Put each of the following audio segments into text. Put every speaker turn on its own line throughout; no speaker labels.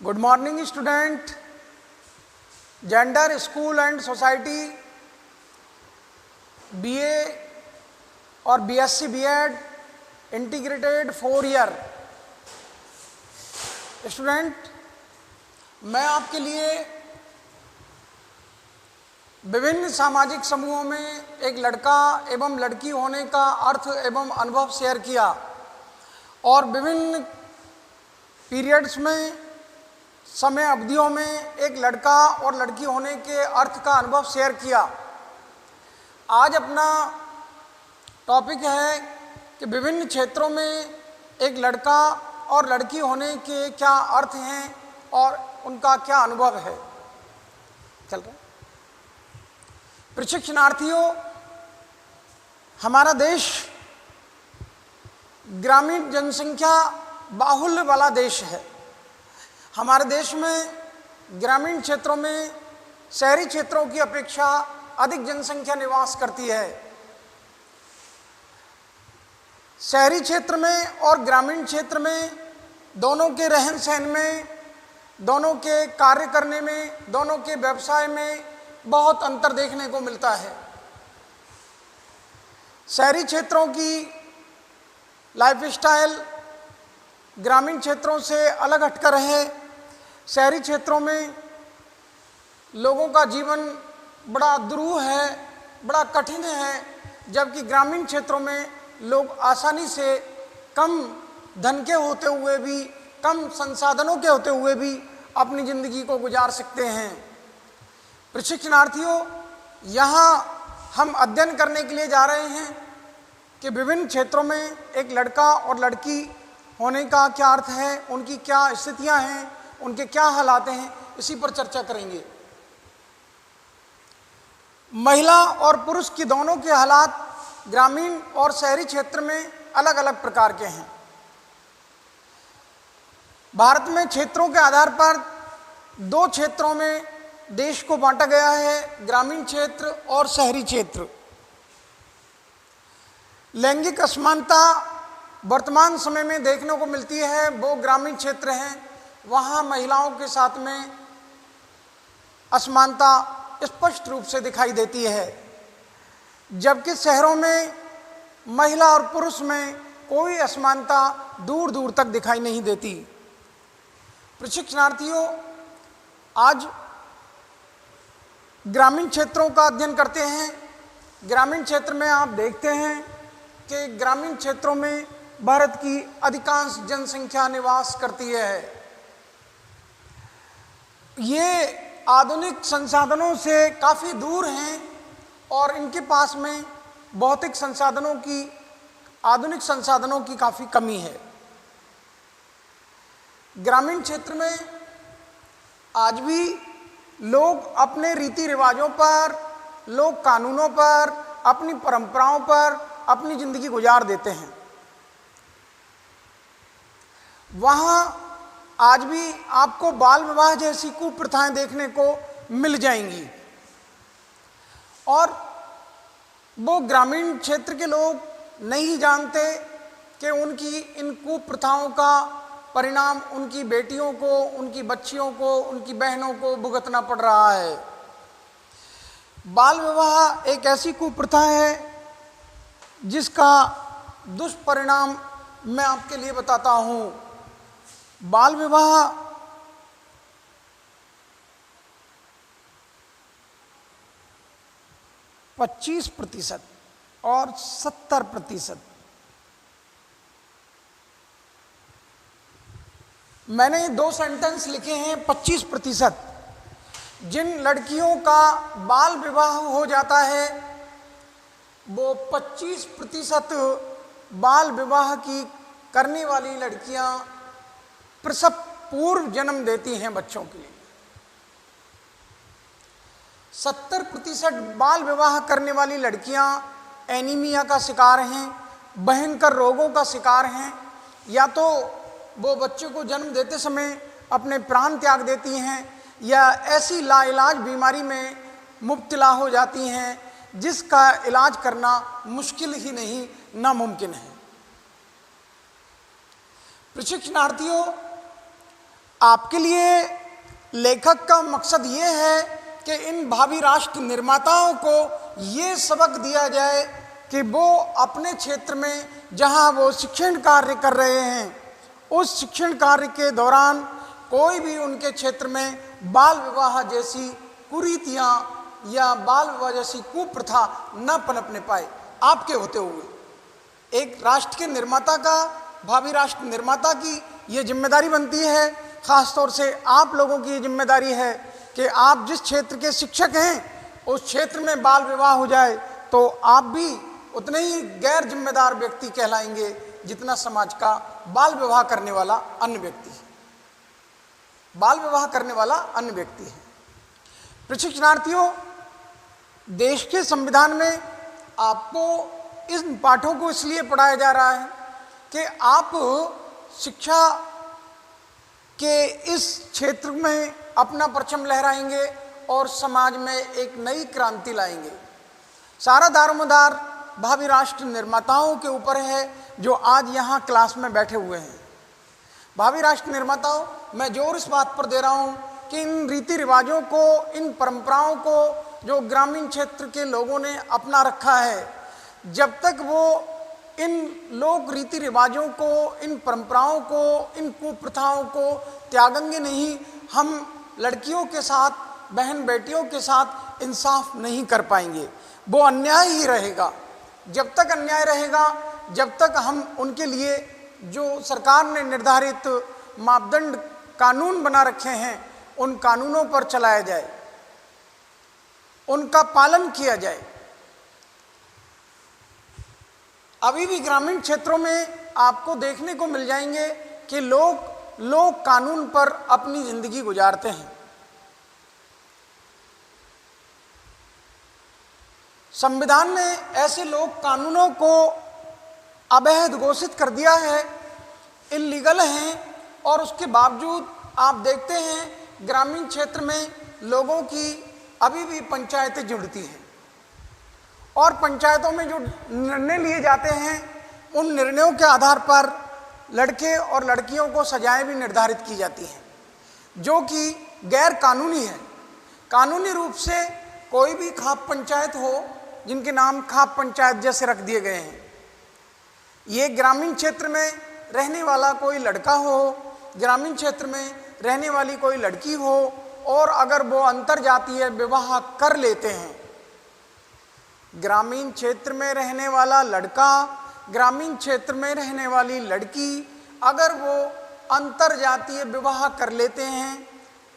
Good morning student. Gender school and society BA और BSc BEd integrated 4 year student, मैं आपके लिए विभिन्न सामाजिक समूहों में एक लड़का एवं लड़की होने का अर्थ एवं अनुभव शेयर किया और विभिन्न पीरियड्स में समय अवधियों में एक लड़का और लड़की होने के अर्थ का अनुभव शेयर किया। आज अपना टॉपिक है कि विभिन्न क्षेत्रों में एक लड़का और लड़की होने के क्या अर्थ हैं और उनका क्या अनुभव है। चल रहा है प्रशिक्षणार्थियों, हमारा देश ग्रामीण जनसंख्या बाहुल्य वाला देश है। हमारे देश में ग्रामीण क्षेत्रों में शहरी क्षेत्रों की अपेक्षा अधिक जनसंख्या निवास करती है। शहरी क्षेत्र में और ग्रामीण क्षेत्र में दोनों के रहन सहन में, दोनों के कार्य करने में, दोनों के व्यवसाय में बहुत अंतर देखने को मिलता है। शहरी क्षेत्रों की लाइफस्टाइल ग्रामीण क्षेत्रों से अलग हटकर है। शहरी क्षेत्रों में लोगों का जीवन बड़ा दुरूह है, बड़ा कठिन है, जबकि ग्रामीण क्षेत्रों में लोग आसानी से कम धन के होते हुए भी, कम संसाधनों के होते हुए भी अपनी ज़िंदगी को गुजार सकते हैं। प्रशिक्षणार्थियों, यहाँ हम अध्ययन करने के लिए जा रहे हैं कि विभिन्न क्षेत्रों में एक लड़का और लड़की होने का क्या अर्थ है, उनकी क्या स्थितियाँ हैं, उनके क्या हालात हैं, इसी पर चर्चा करेंगे। महिला और पुरुष की दोनों के हालात ग्रामीण और शहरी क्षेत्र में अलग अलग प्रकार के हैं। भारत में क्षेत्रों के आधार पर 2 क्षेत्रों में देश को बांटा गया है, ग्रामीण क्षेत्र और शहरी क्षेत्र। लैंगिक असमानता वर्तमान समय में देखने को मिलती है, वो ग्रामीण क्षेत्र हैं। वहाँ महिलाओं के साथ में असमानता स्पष्ट रूप से दिखाई देती है, जबकि शहरों में महिला और पुरुष में कोई असमानता दूर दूर तक दिखाई नहीं देती। प्रशिक्षणार्थियों, आज ग्रामीण क्षेत्रों का अध्ययन करते हैं। ग्रामीण क्षेत्र में आप देखते हैं कि ग्रामीण क्षेत्रों में भारत की अधिकांश जनसंख्या निवास करती है। ये आधुनिक संसाधनों से काफ़ी दूर हैं और इनके पास में भौतिक संसाधनों की, आधुनिक संसाधनों की काफ़ी कमी है। ग्रामीण क्षेत्र में आज भी लोग अपने रीति रिवाजों पर, लोक कानूनों पर, अपनी परंपराओं पर अपनी ज़िंदगी गुजार देते हैं। वहाँ आज भी आपको बाल विवाह जैसी कुप्रथाएं देखने को मिल जाएंगी और वो ग्रामीण क्षेत्र के लोग नहीं जानते कि उनकी इन कुप्रथाओं का परिणाम उनकी बेटियों को, उनकी बच्चियों को, उनकी बहनों को भुगतना पड़ रहा है। बाल विवाह एक ऐसी कुप्रथा है जिसका दुष्परिणाम मैं आपके लिए बताता हूँ। बाल विवाह %25 और 70%। मैंने 2 सेंटेंस लिखे हैं। 25% जिन लड़कियों का बाल विवाह हो जाता है, वो 25% बाल विवाह की करने वाली लड़कियां प्रसव पूर्व जन्म देती हैं बच्चों के लिए। 70% बाल विवाह करने वाली लड़कियां एनीमिया का शिकार हैं, भयंकर रोगों का शिकार हैं। या तो वो बच्चे को जन्म देते समय अपने प्राण त्याग देती हैं या ऐसी लाइलाज बीमारी में मुब्तला हो जाती हैं जिसका इलाज करना मुश्किल ही नहीं, नामुमकिन है। प्रशिक्षणार्थियों, आपके लिए लेखक का मकसद ये है कि इन भावी राष्ट्र निर्माताओं को ये सबक दिया जाए कि वो अपने क्षेत्र में जहाँ वो शिक्षण कार्य कर रहे हैं, उस शिक्षण कार्य के दौरान कोई भी उनके क्षेत्र में बाल विवाह जैसी कुरीतियाँ या बाल विवाह जैसी कुप्रथा न पनपने पाए। आपके होते हुए एक राष्ट्र के निर्माता का, भावी राष्ट्र निर्माता की ये जिम्मेदारी बनती है, ख़ास तौर से आप लोगों की ये जिम्मेदारी है कि आप जिस क्षेत्र के शिक्षक हैं उस क्षेत्र में बाल विवाह हो जाए तो आप भी उतने ही गैर जिम्मेदार व्यक्ति कहलाएंगे जितना समाज का बाल विवाह करने वाला अन्य व्यक्ति है। बाल विवाह करने वाला अन्य व्यक्ति है। प्रशिक्षणार्थियों, देश के संविधान में आपको इन पाठों को इसलिए पढ़ाया जा रहा है कि आप शिक्षा के इस क्षेत्र में अपना परचम लहराएंगे और समाज में एक नई क्रांति लाएंगे। सारा दारोमदार भावी राष्ट्र निर्माताओं के ऊपर है जो आज यहाँ क्लास में बैठे हुए हैं। भावी राष्ट्र निर्माताओं, मैं जोर इस बात पर दे रहा हूँ कि इन रीति रिवाजों को, इन परंपराओं को जो ग्रामीण क्षेत्र के लोगों ने अपना रखा है, जब तक वो इन लोक रीति रिवाजों को, इन परंपराओं को, इन कुप्रथाओं को त्यागेंगे नहीं, हम लड़कियों के साथ, बहन बेटियों के साथ इंसाफ नहीं कर पाएंगे। वो अन्याय ही रहेगा। जब तक अन्याय रहेगा, जब तक हम उनके लिए जो सरकार ने निर्धारित मापदंड कानून बना रखे हैं उन कानूनों पर चलाया जाए, उनका पालन किया जाए। अभी भी ग्रामीण क्षेत्रों में आपको देखने को मिल जाएंगे कि लोग कानून पर अपनी जिंदगी गुजारते हैं। संविधान ने ऐसे लोक कानूनों को अवैध घोषित कर दिया है, इल्लीगल हैं, और उसके बावजूद आप देखते हैं ग्रामीण क्षेत्र में लोगों की अभी भी पंचायतें जुड़ती हैं और पंचायतों में जो निर्णय लिए जाते हैं उन निर्णयों के आधार पर लड़के और लड़कियों को सजाएं भी निर्धारित की जाती हैं जो कि गैर कानूनी है। कानूनी रूप से कोई भी खाप पंचायत हो, जिनके नाम खाप पंचायत जैसे रख दिए गए हैं, ये ग्रामीण क्षेत्र में रहने वाला कोई लड़का हो, ग्रामीण क्षेत्र में रहने वाली कोई लड़की हो, और अगर वो अंतरजातीय विवाह कर लेते हैं, ग्रामीण क्षेत्र में रहने वाला लड़का, ग्रामीण क्षेत्र में रहने वाली लड़की अगर वो अंतरजातीय विवाह कर लेते हैं,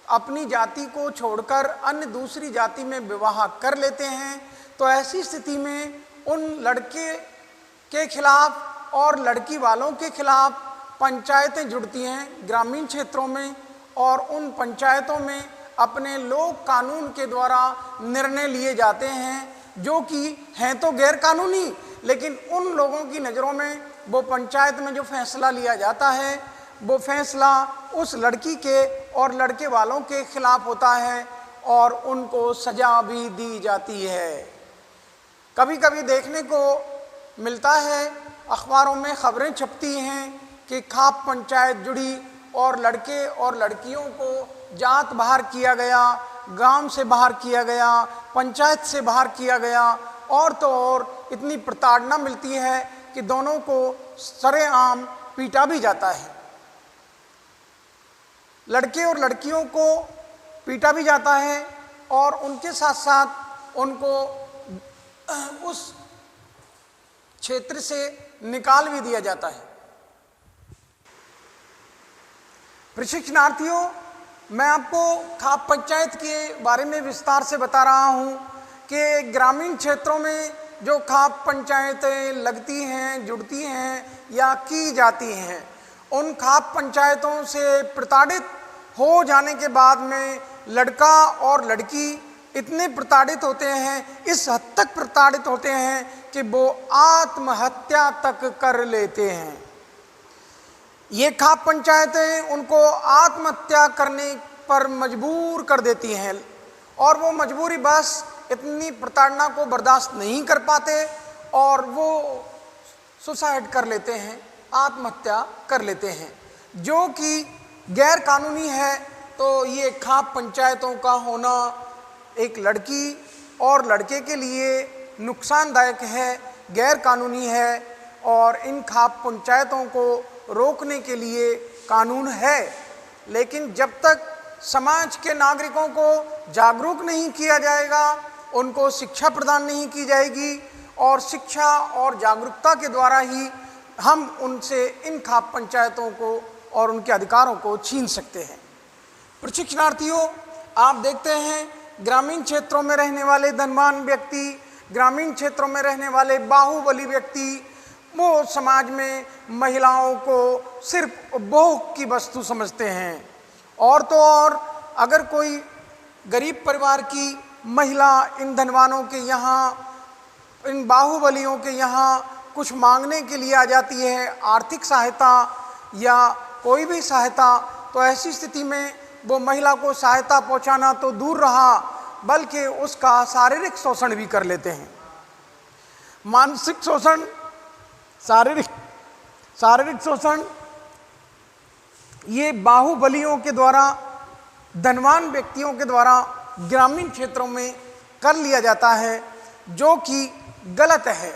अपनी जाति को छोड़कर अन्य दूसरी जाति में विवाह कर लेते हैं, तो ऐसी स्थिति में उन लड़के के खिलाफ और लड़की वालों के खिलाफ पंचायतें जुड़ती हैं ग्रामीण क्षेत्रों में, और उन पंचायतों में अपने लोक कानून के द्वारा निर्णय लिए जाते हैं जो कि हैं तो गैर कानूनी, लेकिन उन लोगों की नज़रों में वो पंचायत में जो फैसला लिया जाता है वो फैसला उस लड़की के और लड़के वालों के खिलाफ होता है और उनको सज़ा भी दी जाती है। कभी कभी देखने को मिलता है, अखबारों में खबरें छपती हैं कि खाप पंचायत जुड़ी और लड़के और लड़कियों को जात बाहर किया गया, गांव से बाहर किया गया, पंचायत से बाहर किया गया, और तो और इतनी प्रताड़ना मिलती है कि दोनों को सरेआम पीटा भी जाता है। लड़के और लड़कियों को पीटा भी जाता है और उनके साथ साथ उनको उस क्षेत्र से निकाल भी दिया जाता है। प्रशिक्षणार्थियों, मैं आपको खाप पंचायत के बारे में विस्तार से बता रहा हूं कि ग्रामीण क्षेत्रों में जो खाप पंचायतें लगती हैं, जुड़ती हैं या की जाती हैं, उन खाप पंचायतों से प्रताड़ित हो जाने के बाद में लड़का और लड़की इतने प्रताड़ित होते हैं, इस हद तक प्रताड़ित होते हैं कि वो आत्महत्या तक कर लेते हैं। ये खाप पंचायतें उनको आत्महत्या करने पर मजबूर कर देती हैं और वो मजबूरी बस इतनी प्रताड़ना को बर्दाश्त नहीं कर पाते और वो सुसाइड कर लेते हैं, आत्महत्या कर लेते हैं, जो कि गैर कानूनी है तो ये खाप पंचायतों का होना एक लड़की और लड़के के लिए नुकसानदायक है, गैर कानूनी है और इन खाप पंचायतों को रोकने के लिए कानून है। लेकिन जब तक समाज के नागरिकों को जागरूक नहीं किया जाएगा, उनको शिक्षा प्रदान नहीं की जाएगी और शिक्षा और जागरूकता के द्वारा ही हम उनसे इन खाप पंचायतों को और उनके अधिकारों को छीन सकते हैं। प्रशिक्षणार्थियों, आप देखते हैं ग्रामीण क्षेत्रों में रहने वाले धनवान व्यक्ति, ग्रामीण क्षेत्रों में रहने वाले बाहुबली व्यक्ति, वो समाज में महिलाओं को सिर्फ उपभोग की वस्तु समझते हैं। और तो और अगर कोई गरीब परिवार की महिला इन धनवानों के यहाँ, इन बाहुबलियों के यहाँ कुछ मांगने के लिए आ जाती है, आर्थिक सहायता या कोई भी सहायता, तो ऐसी स्थिति में वो महिला को सहायता पहुंचाना तो दूर रहा, बल्कि उसका शारीरिक शोषण भी कर लेते हैं। मानसिक शोषण, शारीरिक शोषण ये बाहुबलियों के द्वारा, धनवान व्यक्तियों के द्वारा ग्रामीण क्षेत्रों में कर लिया जाता है, जो कि गलत है।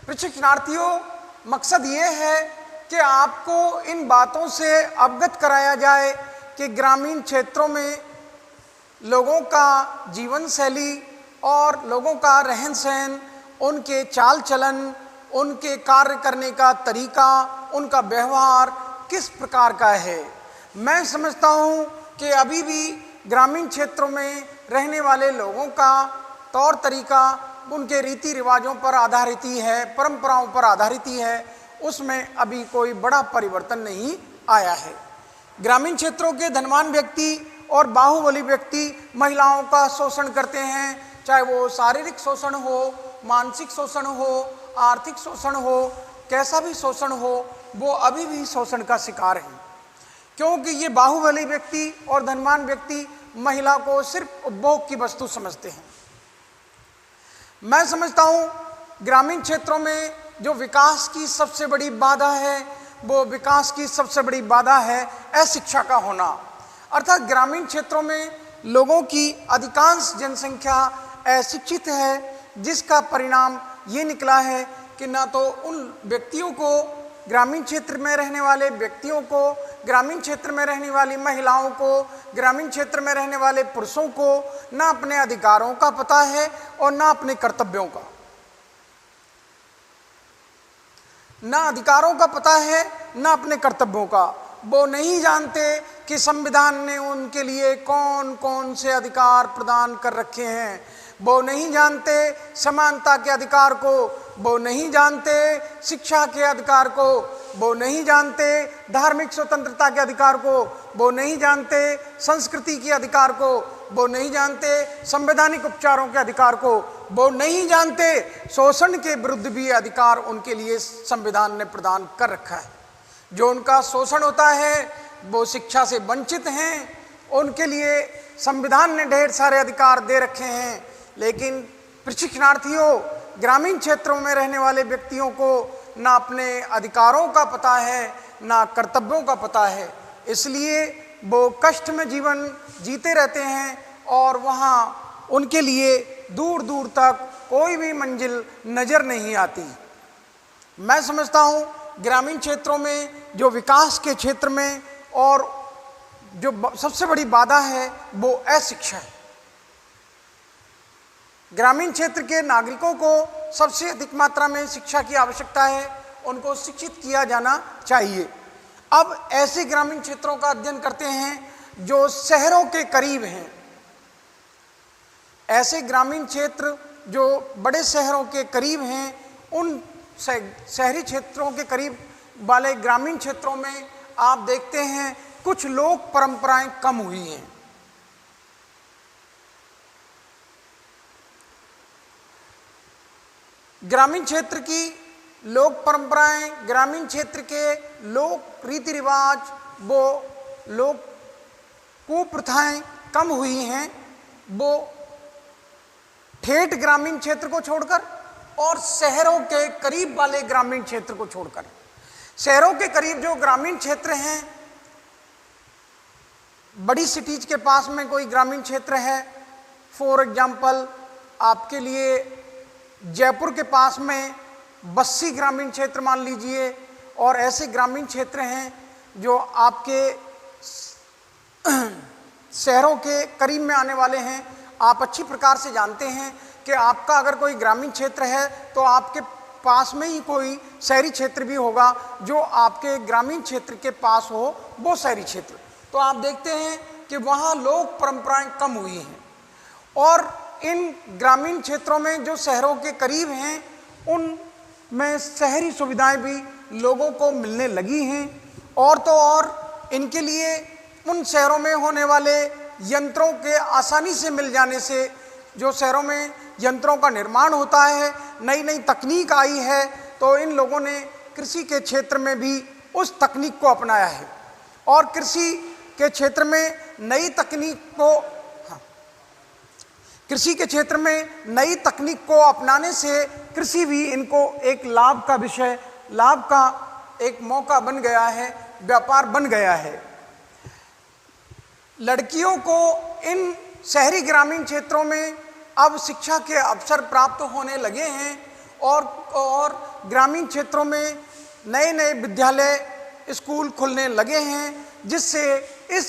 प्रशिक्षणार्थियों, मकसद ये है कि आपको इन बातों से अवगत कराया जाए कि ग्रामीण क्षेत्रों में लोगों का जीवन शैली और लोगों का रहन सहन, उनके चाल चलन, उनके कार्य करने का तरीका, उनका व्यवहार किस प्रकार का है। मैं समझता हूँ कि अभी भी ग्रामीण क्षेत्रों में रहने वाले लोगों का तौर तरीका उनके रीति रिवाजों पर आधारित ही है, परंपराओं पर आधारित ही है, उसमें अभी कोई बड़ा परिवर्तन नहीं आया है। ग्रामीण क्षेत्रों के धनवान व्यक्ति और बाहुबली व्यक्ति महिलाओं का शोषण करते हैं, चाहे वो शारीरिक शोषण हो, मानसिक शोषण हो, आर्थिक शोषण हो, कैसा भी शोषण हो, वो अभी भी शोषण का शिकार हैं। क्योंकि ये बाहुबली व्यक्ति और धनवान व्यक्ति महिला को सिर्फ उपभोग की वस्तु समझते हैं। मैं समझता हूँ ग्रामीण क्षेत्रों में जो विकास की सबसे बड़ी बाधा है, वो विकास की सबसे बड़ी बाधा है अशिक्षा का होना। अर्थात ग्रामीण क्षेत्रों में लोगों की अधिकांश जनसंख्या अशिक्षित है, जिसका परिणाम ये निकला है कि ना तो उन व्यक्तियों को, ग्रामीण क्षेत्र में रहने वाले व्यक्तियों को, ग्रामीण क्षेत्र में रहने वाली महिलाओं को, ग्रामीण क्षेत्र में रहने वाले पुरुषों को ना अपने अधिकारों का पता है और ना अपने कर्तव्यों का। ना अधिकारों का पता है, ना अपने कर्तव्यों का। वो नहीं जानते कि संविधान ने उनके लिए कौन कौन से अधिकार प्रदान कर रखे हैं। वो नहीं जानते समानता के अधिकार को, वो नहीं जानते शिक्षा के अधिकार को, वो नहीं जानते धार्मिक स्वतंत्रता के अधिकार को, वो नहीं जानते संस्कृति के अधिकार को, वो नहीं जानते संवैधानिक उपचारों के अधिकार को, वो नहीं जानते शोषण के विरुद्ध भी अधिकार उनके लिए संविधान ने प्रदान कर रखा है। जो उनका शोषण होता है, वो शिक्षा से वंचित हैं, उनके लिए संविधान ने ढेर सारे अधिकार दे रखे हैं। लेकिन प्रशिक्षणार्थियों, ग्रामीण क्षेत्रों में रहने वाले व्यक्तियों को ना अपने अधिकारों का पता है, ना कर्तव्यों का पता है, इसलिए वो कष्ट में जीवन जीते रहते हैं और वहाँ उनके लिए दूर दूर तक कोई भी मंजिल नज़र नहीं आती। मैं समझता हूँ ग्रामीण क्षेत्रों में जो विकास के क्षेत्र में और जो सबसे बड़ी बाधा है वो अशिक्षा है। ग्रामीण क्षेत्र के नागरिकों को सबसे अधिक मात्रा में शिक्षा की आवश्यकता है, उनको शिक्षित किया जाना चाहिए। अब ऐसे ग्रामीण क्षेत्रों का अध्ययन करते हैं जो शहरों के करीब हैं। ऐसे ग्रामीण क्षेत्र जो बड़े शहरों के करीब हैं, उन शहरी क्षेत्रों के करीब वाले ग्रामीण क्षेत्रों में आप देखते हैं कुछ लोक परंपराएं कम हुई हैं। ग्रामीण क्षेत्र की लोक परंपराएं, ग्रामीण क्षेत्र के लोक रीति रिवाज, वो लोक कुप्रथाएं कम हुई हैं। वो ठेठ ग्रामीण क्षेत्र को छोड़कर और शहरों के करीब वाले ग्रामीण क्षेत्र को छोड़कर, शहरों के करीब जो ग्रामीण क्षेत्र हैं बड़ी सिटीज के पास में कोई ग्रामीण क्षेत्र है, फॉर एग्जाम्पल आपके लिए जयपुर के पास में बस्सी ग्रामीण क्षेत्र मान लीजिए, और ऐसे ग्रामीण क्षेत्र हैं जो आपके शहरों के करीब में आने वाले हैं। आप अच्छी प्रकार से जानते हैं कि आपका अगर कोई ग्रामीण क्षेत्र है तो आपके पास में ही कोई शहरी क्षेत्र भी होगा जो आपके ग्रामीण क्षेत्र के पास हो, वो शहरी क्षेत्र। तो आप देखते हैं कि वहाँ लोक परंपराएं कम हुई हैं, और इन ग्रामीण क्षेत्रों में जो शहरों के करीब हैं उनमें शहरी सुविधाएं भी लोगों को मिलने लगी हैं। और तो और इनके लिए उन शहरों में होने वाले यंत्रों के आसानी से मिल जाने से, जो शहरों में यंत्रों का निर्माण होता है, नई नई तकनीक आई है, तो इन लोगों ने कृषि के क्षेत्र में भी उस तकनीक को अपनाया है। और कृषि के क्षेत्र में नई तकनीक को कृषि के क्षेत्र में नई तकनीक को अपनाने से कृषि भी इनको एक लाभ का विषय, लाभ का एक मौका बन गया है, व्यापार बन गया है। लड़कियों को इन शहरी ग्रामीण क्षेत्रों में अब शिक्षा के अवसर प्राप्त होने लगे हैं, और ग्रामीण क्षेत्रों में नए नए विद्यालय, स्कूल खुलने लगे हैं, जिससे इस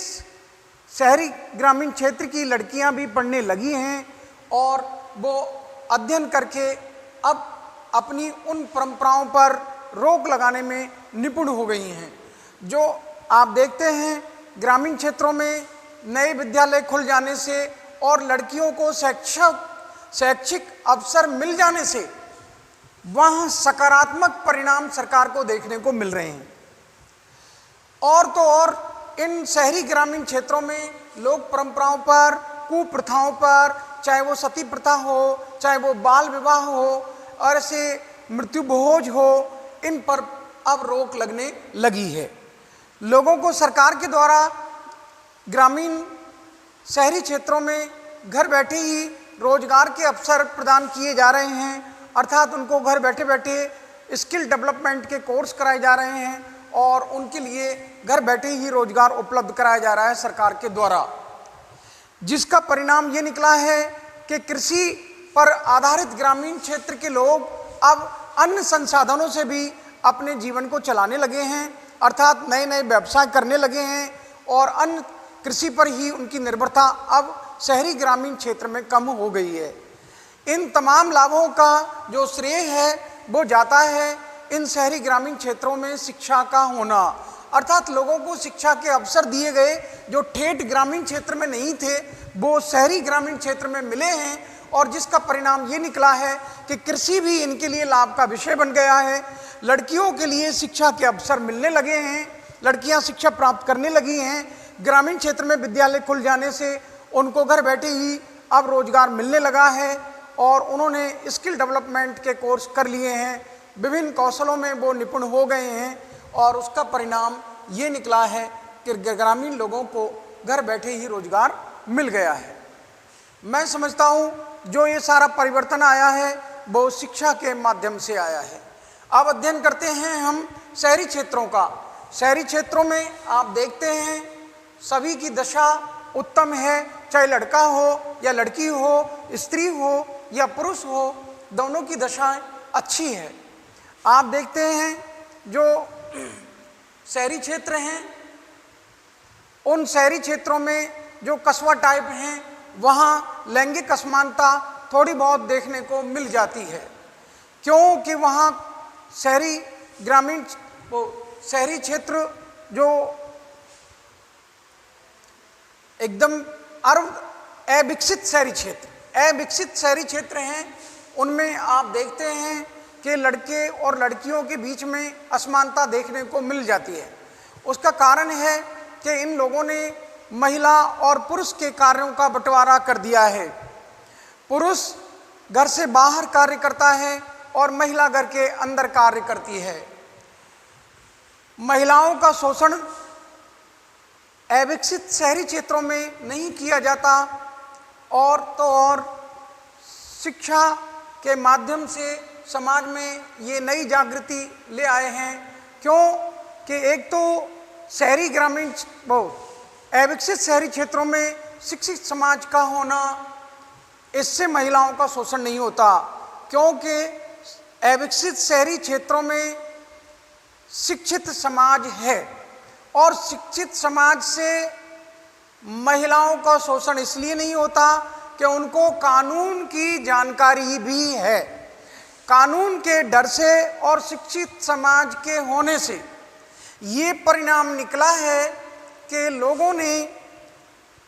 शहरी ग्रामीण क्षेत्र की लड़कियां भी पढ़ने लगी हैं और वो अध्ययन करके अब अपनी उन परंपराओं पर रोक लगाने में निपुण हो गई हैं। जो आप देखते हैं ग्रामीण क्षेत्रों में नए विद्यालय खुल जाने से और लड़कियों को शैक्षिक अवसर मिल जाने से वहाँ सकारात्मक परिणाम सरकार को देखने को मिल रहे हैं। और तो और इन शहरी ग्रामीण क्षेत्रों में लोक परंपराओं पर, कुप्रथाओं पर, चाहे वो सती प्रथा हो, चाहे वो बाल विवाह हो, और ऐसे मृत्यु भोज हो, इन पर अब रोक लगने लगी है। लोगों को सरकार के द्वारा ग्रामीण शहरी क्षेत्रों में घर बैठे ही रोजगार के अवसर प्रदान किए जा रहे हैं, अर्थात उनको घर बैठे बैठे स्किल डेवलपमेंट के कोर्स कराए जा रहे हैं और उनके लिए घर बैठे ही रोजगार उपलब्ध कराया जा रहा है सरकार के द्वारा, जिसका परिणाम ये निकला है कि कृषि पर आधारित ग्रामीण क्षेत्र के लोग अब अन्य संसाधनों से भी अपने जीवन को चलाने लगे हैं, अर्थात नए नए व्यवसाय करने लगे हैं, और अन्य कृषि पर ही उनकी निर्भरता अब शहरी ग्रामीण क्षेत्र में कम हो गई है। इन तमाम लाभों का जो श्रेय है वो जाता है इन शहरी ग्रामीण क्षेत्रों में शिक्षा का होना, अर्थात लोगों को शिक्षा के अवसर दिए गए जो ठेठ ग्रामीण क्षेत्र में नहीं थे वो शहरी ग्रामीण क्षेत्र में मिले हैं, और जिसका परिणाम ये निकला है कि कृषि भी इनके लिए लाभ का विषय बन गया है। लड़कियों के लिए शिक्षा के अवसर मिलने लगे हैं, लड़कियां शिक्षा प्राप्त करने लगी हैं, ग्रामीण क्षेत्र में विद्यालय खुल जाने से उनको घर बैठे ही अब रोजगार मिलने लगा है, और उन्होंने स्किल डेवलपमेंट के कोर्स कर लिए हैं, विभिन्न कौशलों में वो निपुण हो गए हैं, और उसका परिणाम ये निकला है कि ग्रामीण लोगों को घर बैठे ही रोजगार मिल गया है। मैं समझता हूँ जो ये सारा परिवर्तन आया है वो शिक्षा के माध्यम से आया है। अब अध्ययन करते हैं हम शहरी क्षेत्रों का। शहरी क्षेत्रों में आप देखते हैं सभी की दशा उत्तम है, चाहे लड़का हो या लड़की हो, स्त्री हो या पुरुष हो, दोनों की दशाएं अच्छी है। आप देखते हैं जो शहरी क्षेत्र हैं उन शहरी क्षेत्रों में जो कस्बा टाइप हैं वहाँ लैंगिक असमानता थोड़ी बहुत देखने को मिल जाती है, क्योंकि वहाँ शहरी क्षेत्र जो एकदम अविकसित शहरी क्षेत्र हैं उनमें आप देखते हैं कि लड़के और लड़कियों के बीच में असमानता देखने को मिल जाती है। उसका कारण है कि इन लोगों ने महिला और पुरुष के कार्यों का बंटवारा कर दिया है। पुरुष घर से बाहर कार्य करता है और महिला घर के अंदर कार्य करती है। महिलाओं का शोषण अविकसित शहरी क्षेत्रों में नहीं किया जाता, और तो और शिक्षा के माध्यम से समाज में ये नई जागृति ले आए हैं, क्योंकि एक तो अविकसित शहरी क्षेत्रों में शिक्षित समाज का होना, इससे महिलाओं का शोषण नहीं होता, क्योंकि अविकसित शहरी क्षेत्रों में शिक्षित समाज है और शिक्षित समाज से महिलाओं का शोषण इसलिए नहीं होता कि उनको कानून की जानकारी भी है। कानून के डर से और शिक्षित समाज के होने से ये परिणाम निकला है कि लोगों ने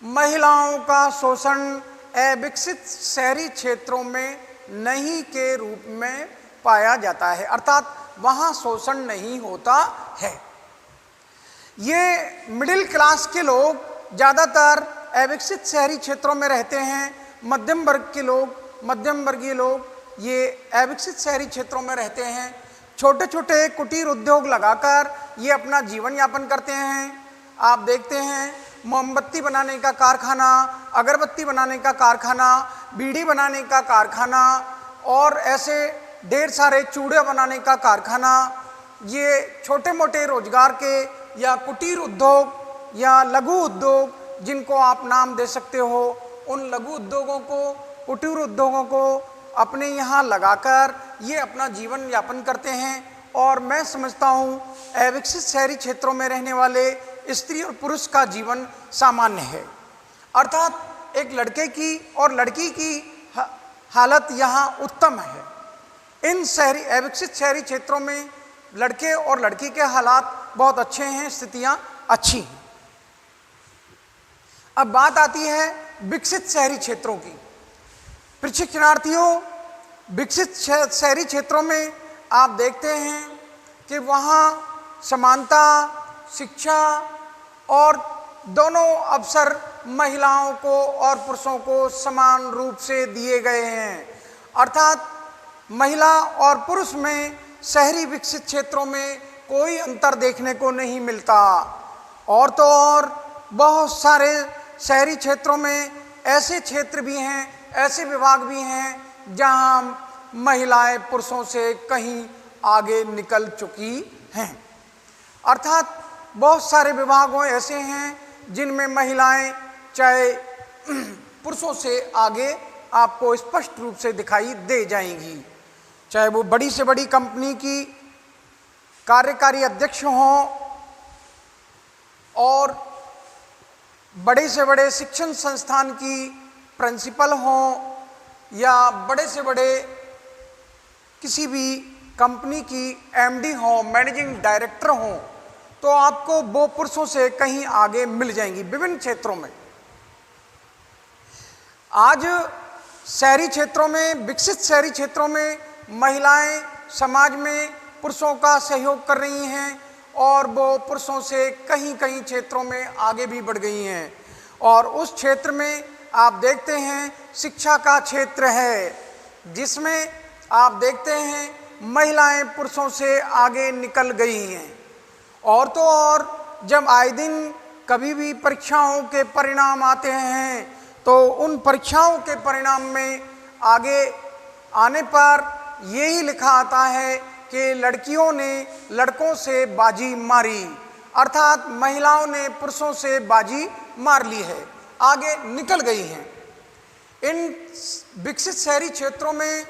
महिलाओं का शोषण अविकसित शहरी क्षेत्रों में नहीं के रूप में पाया जाता है, अर्थात वहाँ शोषण नहीं होता है। ये मिडिल क्लास के लोग ज़्यादातर अविकसित शहरी क्षेत्रों में रहते हैं, मध्यम वर्ग के लोग, मध्यम वर्गीय लोग ये अविकसित शहरी क्षेत्रों में रहते हैं। छोटे छोटे कुटीर उद्योग लगाकर ये अपना जीवन यापन करते हैं। आप देखते हैं मोमबत्ती बनाने का कारखाना, अगरबत्ती बनाने का कारखाना, बीड़ी बनाने का कारखाना और ऐसे ढेर सारे चूड़े बनाने का कारखाना, ये छोटे मोटे रोजगार के या कुटीर उद्योग या लघु उद्योग जिनको आप नाम दे सकते हो, उन लघु उद्योगों को, कुटीर उद्योगों को अपने यहाँ लगाकर ये अपना जीवन यापन करते हैं। और मैं समझता हूँ अविकसित शहरी क्षेत्रों में रहने वाले स्त्री और पुरुष का जीवन सामान्य है, अर्थात एक लड़के की और लड़की की हालत यहाँ उत्तम है। इन अविकसित शहरी क्षेत्रों में लड़के और लड़की के हालात बहुत अच्छे हैं, स्थितियाँ अच्छी हैं। अब बात आती है विकसित शहरी क्षेत्रों की। प्रशिक्षणार्थियों, विकसित शहरी क्षेत्रों में आप देखते हैं कि वहाँ समानता, शिक्षा और दोनों अवसर महिलाओं को और पुरुषों को समान रूप से दिए गए हैं, अर्थात महिला और पुरुष में शहरी विकसित क्षेत्रों में कोई अंतर देखने को नहीं मिलता। और तो और बहुत सारे शहरी क्षेत्रों में ऐसे क्षेत्र भी हैं, ऐसे विभाग भी हैं जहां महिलाएं पुरुषों से कहीं आगे निकल चुकी हैं, अर्थात बहुत सारे विभागों ऐसे हैं जिनमें महिलाएं चाहे पुरुषों से आगे आपको स्पष्ट रूप से दिखाई दे जाएंगी, चाहे वो बड़ी से बड़ी कंपनी की कार्यकारी अध्यक्ष हों और बड़े से बड़े शिक्षण संस्थान की प्रिंसिपल हों या बड़े से बड़े किसी भी कंपनी की एमडी हों, मैनेजिंग डायरेक्टर हों, तो आपको वो पुरुषों से कहीं आगे मिल जाएंगी विभिन्न क्षेत्रों में। आज शहरी क्षेत्रों में, विकसित शहरी क्षेत्रों में महिलाएं समाज में पुरुषों का सहयोग कर रही हैं और वो पुरुषों से कहीं कहीं क्षेत्रों में आगे भी बढ़ गई हैं। और उस क्षेत्र में आप देखते हैं शिक्षा का क्षेत्र है, जिसमें आप देखते हैं महिलाएं पुरुषों से आगे निकल गई हैं। और तो और जब आए दिन कभी भी परीक्षाओं के परिणाम आते हैं तो उन परीक्षाओं के परिणाम में आगे आने पर यही लिखा आता है कि लड़कियों ने लड़कों से बाजी मारी, अर्थात महिलाओं ने पुरुषों से बाजी मार ली है, आगे निकल गई हैं। इन विकसित शहरी क्षेत्रों में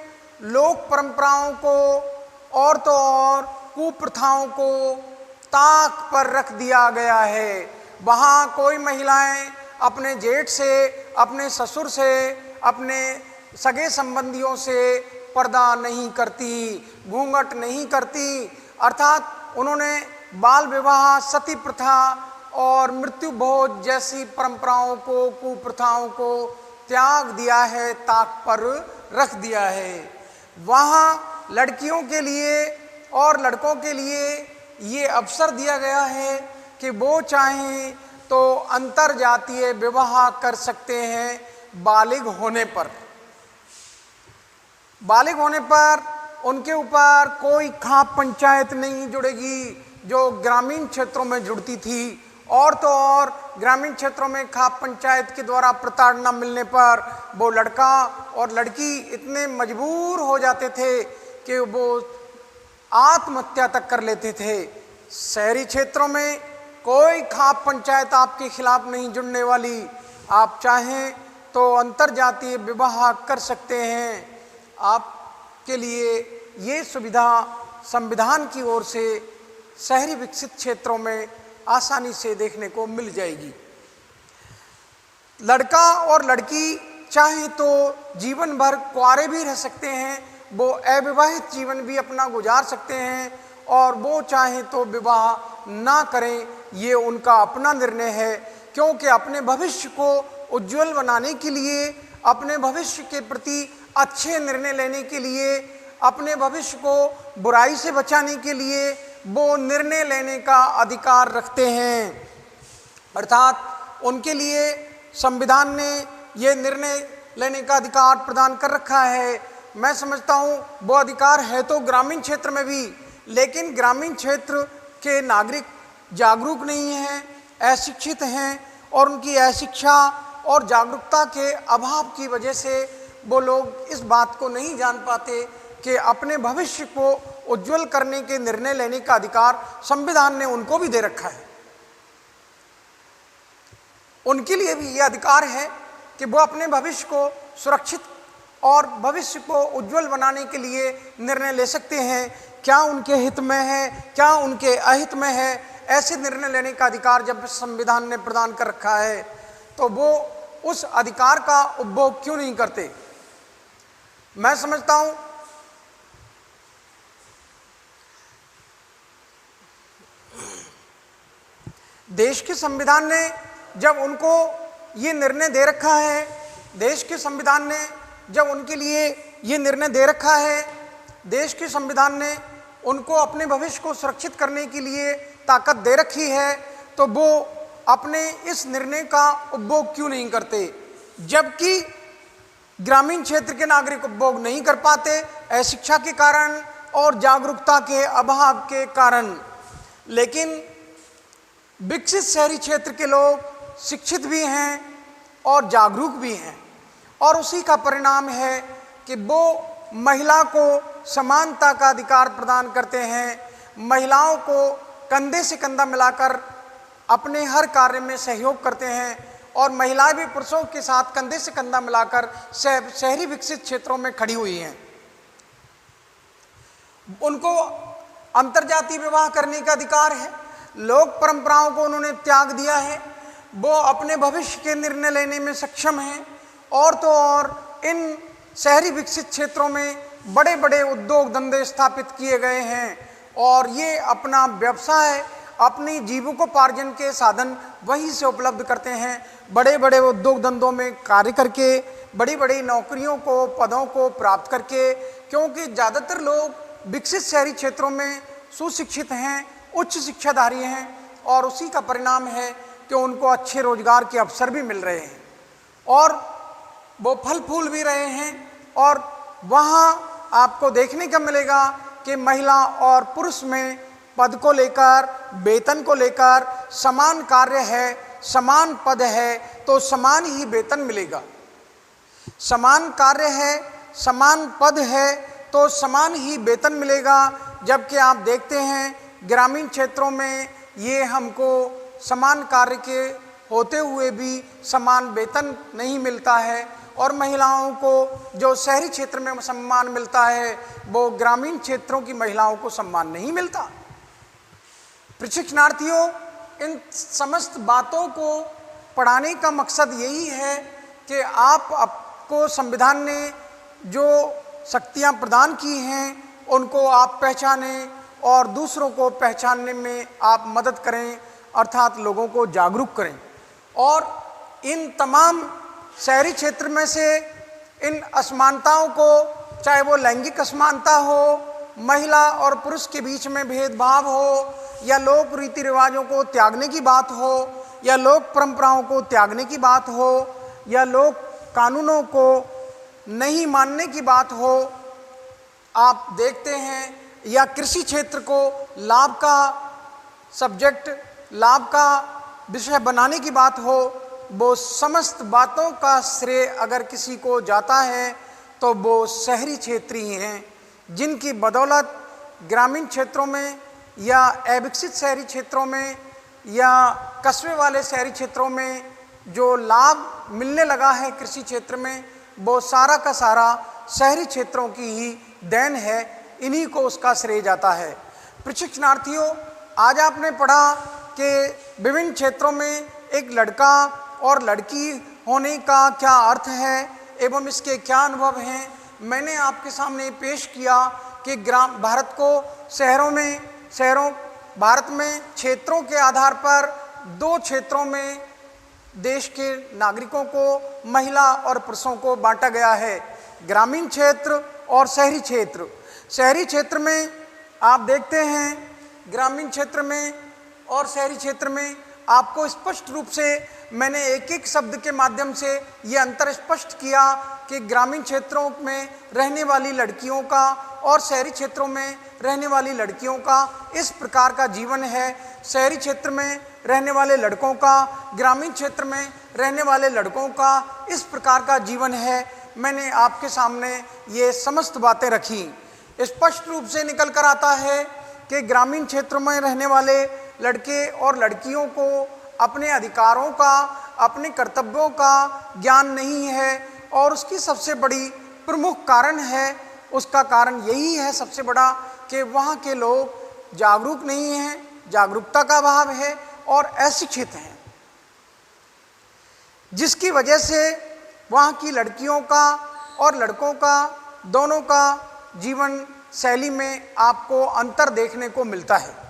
लोक परंपराओं को और तो और कुप्रथाओं को ताक पर रख दिया गया है। वहाँ कोई महिलाएं अपने जेठ से, अपने ससुर से, अपने सगे संबंधियों से पर्दा नहीं करती, घूंघट नहीं करती, अर्थात उन्होंने बाल विवाह, सती प्रथा और मृत्यु भोज जैसी परंपराओं को, कुप्रथाओं को त्याग दिया है, ताक पर रख दिया है। वहाँ लड़कियों के लिए और लड़कों के लिए ये अवसर दिया गया है कि वो चाहें तो अंतरजातीय विवाह कर सकते हैं बालिग होने पर। बालिग होने पर उनके ऊपर कोई खाप पंचायत नहीं जुड़ेगी जो ग्रामीण क्षेत्रों में जुड़ती थी। और तो और ग्रामीण क्षेत्रों में खाप पंचायत के द्वारा प्रताड़ना मिलने पर वो लड़का और लड़की इतने मजबूर हो जाते थे कि वो आत्महत्या तक कर लेते थे। शहरी क्षेत्रों में कोई खाप पंचायत आपके खिलाफ नहीं जुड़ने वाली। आप चाहें तो अंतरजातीय विवाह कर सकते हैं। आपके लिए ये सुविधा संविधान की ओर से शहरी विकसित क्षेत्रों में आसानी से देखने को मिल जाएगी। लड़का और लड़की चाहे तो जीवन भर कुंवारे भी रह सकते हैं, वो अविवाहित जीवन भी अपना गुजार सकते हैं, और वो चाहे तो विवाह ना करें, ये उनका अपना निर्णय है। क्योंकि अपने भविष्य को उज्जवल बनाने के लिए, अपने भविष्य के प्रति अच्छे निर्णय लेने के लिए, अपने भविष्य को बुराई से बचाने के लिए वो निर्णय लेने का अधिकार रखते हैं। अर्थात उनके लिए संविधान ने ये निर्णय लेने का अधिकार प्रदान कर रखा है। मैं समझता हूँ वो अधिकार है तो ग्रामीण क्षेत्र में भी, लेकिन ग्रामीण क्षेत्र के नागरिक जागरूक नहीं हैं, अशिक्षित हैं, और उनकी अशिक्षा और जागरूकता के अभाव की वजह से वो लोग इस बात को नहीं जान पाते कि अपने भविष्य को उज्जवल करने के निर्णय लेने का अधिकार संविधान ने उनको भी दे रखा है। उनके लिए भी ये अधिकार है कि वो अपने भविष्य को सुरक्षित और भविष्य को उज्जवल बनाने के लिए निर्णय ले सकते हैं। क्या उनके हित में है, क्या उनके अहित में है, ऐसे निर्णय लेने का अधिकार जब संविधान ने प्रदान कर रखा है तो वो उस अधिकार का उपभोग क्यों नहीं करते। मैं समझता हूं देश के संविधान ने जब उनको ये निर्णय दे रखा है, देश के संविधान ने जब उनके लिए ये निर्णय दे रखा है, देश के संविधान ने उनको अपने भविष्य को सुरक्षित करने के लिए ताकत दे रखी है, तो वो अपने इस निर्णय का उपभोग क्यों नहीं करते। जबकि ग्रामीण क्षेत्र के नागरिक उपभोग नहीं कर पाते अशिक्षा के कारण और जागरूकता के अभाव के कारण, लेकिन विकसित शहरी क्षेत्र के लोग शिक्षित भी हैं और जागरूक भी हैं, और उसी का परिणाम है कि वो महिला को समानता का अधिकार प्रदान करते हैं, महिलाओं को कंधे से कंधा मिलाकर अपने हर कार्य में सहयोग करते हैं, और महिलाएं भी पुरुषों के साथ कंधे से कंधा मिलाकर शहरी विकसित क्षेत्रों में खड़ी हुई हैं। उनको अंतरजातीय विवाह करने का अधिकार है, लोक परंपराओं को उन्होंने त्याग दिया है, वो अपने भविष्य के निर्णय लेने में सक्षम हैं। और तो और इन शहरी विकसित क्षेत्रों में बड़े बड़े उद्योग धंधे स्थापित किए गए हैं, और ये अपना व्यवसाय, अपनी जीविकोपार्जन के साधन वहीं से उपलब्ध करते हैं। बड़े बड़े उद्योग धंधों में कार्य करके, बड़ी बड़ी नौकरियों को, पदों को प्राप्त करके, क्योंकि ज़्यादातर लोग विकसित शहरी क्षेत्रों में सुशिक्षित हैं, उच्च शिक्षाधारी हैं, और उसी का परिणाम है कि उनको अच्छे रोजगार के अवसर भी मिल रहे हैं और वो फल फूल भी रहे हैं। और वहाँ आपको देखने का मिलेगा कि महिला और पुरुष में पद को लेकर, वेतन को लेकर समान कार्य है, समान पद है तो समान ही वेतन मिलेगा, समान कार्य है, समान पद है तो समान ही वेतन मिलेगा। जबकि आप देखते हैं ग्रामीण क्षेत्रों में ये हमको समान कार्य के होते हुए भी समान वेतन नहीं मिलता है, और महिलाओं को जो शहरी क्षेत्र में सम्मान मिलता है वो ग्रामीण क्षेत्रों की महिलाओं को सम्मान नहीं मिलता। प्रशिक्षणार्थियों, इन समस्त बातों को पढ़ाने का मकसद यही है कि आपको संविधान ने जो शक्तियां प्रदान की हैं उनको आप पहचानें और दूसरों को पहचानने में आप मदद करें, अर्थात लोगों को जागरूक करें। और इन तमाम शहरी क्षेत्र में से इन असमानताओं को, चाहे वो लैंगिक असमानता हो, महिला और पुरुष के बीच में भेदभाव हो, या लोक रीति रिवाजों को त्यागने की बात हो, या लोक परंपराओं को त्यागने की बात हो, या लोक कानूनों को नहीं मानने की बात हो, आप देखते हैं, या कृषि क्षेत्र को लाभ का सब्जेक्ट, लाभ का विषय बनाने की बात हो, वो समस्त बातों का श्रेय अगर किसी को जाता है तो वो शहरी क्षेत्र ही हैं, जिनकी बदौलत ग्रामीण क्षेत्रों में या अविकसित शहरी क्षेत्रों में या कस्बे वाले शहरी क्षेत्रों में जो लाभ मिलने लगा है कृषि क्षेत्र में, वो सारा का सारा शहरी क्षेत्रों की ही देन है, इन्हीं को उसका श्रेय जाता है। प्रशिक्षणार्थियों, आज आपने पढ़ा कि विभिन्न क्षेत्रों में एक लड़का और लड़की होने का क्या अर्थ है एवं इसके क्या अनुभव हैं। मैंने आपके सामने पेश किया कि भारत में क्षेत्रों के आधार पर दो क्षेत्रों में देश के नागरिकों को, महिला और पुरुषों को बांटा गया है, ग्रामीण क्षेत्र और शहरी क्षेत्र। शहरी क्षेत्र में आप देखते हैं, ग्रामीण क्षेत्र में और शहरी क्षेत्र में आपको स्पष्ट रूप से मैंने एक एक शब्द के माध्यम से ये अंतर स्पष्ट किया कि ग्रामीण क्षेत्रों में रहने वाली लड़कियों का और शहरी क्षेत्रों में रहने वाली लड़कियों का इस प्रकार का जीवन है। शहरी क्षेत्र में रहने वाले लड़कों का, ग्रामीण क्षेत्र में रहने वाले लड़कों का इस प्रकार का जीवन है। मैंने आपके सामने ये समस्त बातें रखी। स्पष्ट रूप से निकल कर आता है कि ग्रामीण क्षेत्रों में रहने वाले लड़के और लड़कियों को अपने अधिकारों का, अपने कर्तव्यों का ज्ञान नहीं है और उसकी सबसे बड़ी प्रमुख कारण है, उसका कारण यही है सबसे बड़ा कि वहाँ के लोग जागरूक नहीं हैं, जागरूकता का अभाव है और अशिक्षित हैं, जिसकी वजह से वहाँ की लड़कियों का और लड़कों का दोनों का जीवन शैली में आपको अंतर देखने को मिलता है।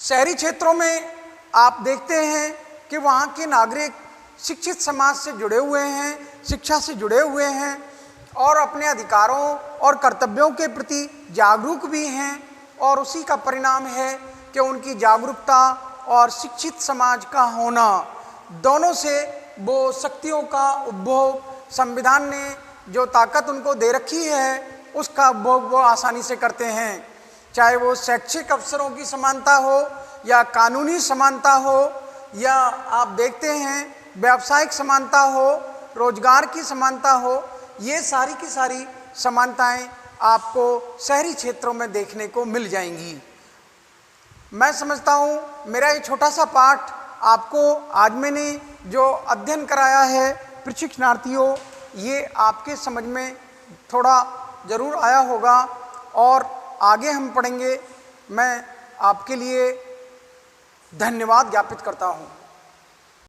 शहरी क्षेत्रों में आप देखते हैं कि वहाँ के नागरिक शिक्षित समाज से जुड़े हुए हैं, शिक्षा से जुड़े हुए हैं और अपने अधिकारों और कर्तव्यों के प्रति जागरूक भी हैं और उसी का परिणाम है कि उनकी जागरूकता और शिक्षित समाज का होना, दोनों से वो शक्तियों का उपभोग, संविधान ने जो ताकत उनको दे रखी है उसका उपभोग वो आसानी से करते हैं। चाहे वो शैक्षिक अवसरों की समानता हो या कानूनी समानता हो या आप देखते हैं व्यावसायिक समानता हो, रोजगार की समानता हो, ये सारी की सारी समानताएं आपको शहरी क्षेत्रों में देखने को मिल जाएंगी। मैं समझता हूँ मेरा ये छोटा सा पाठ आपको आज मैंने जो अध्ययन कराया है प्रशिक्षणार्थियों, ये आपके समझ में थोड़ा ज़रूर आया होगा और आगे हम पढ़ेंगे। मैं आपके लिए धन्यवाद ज्ञापित करता हूँ।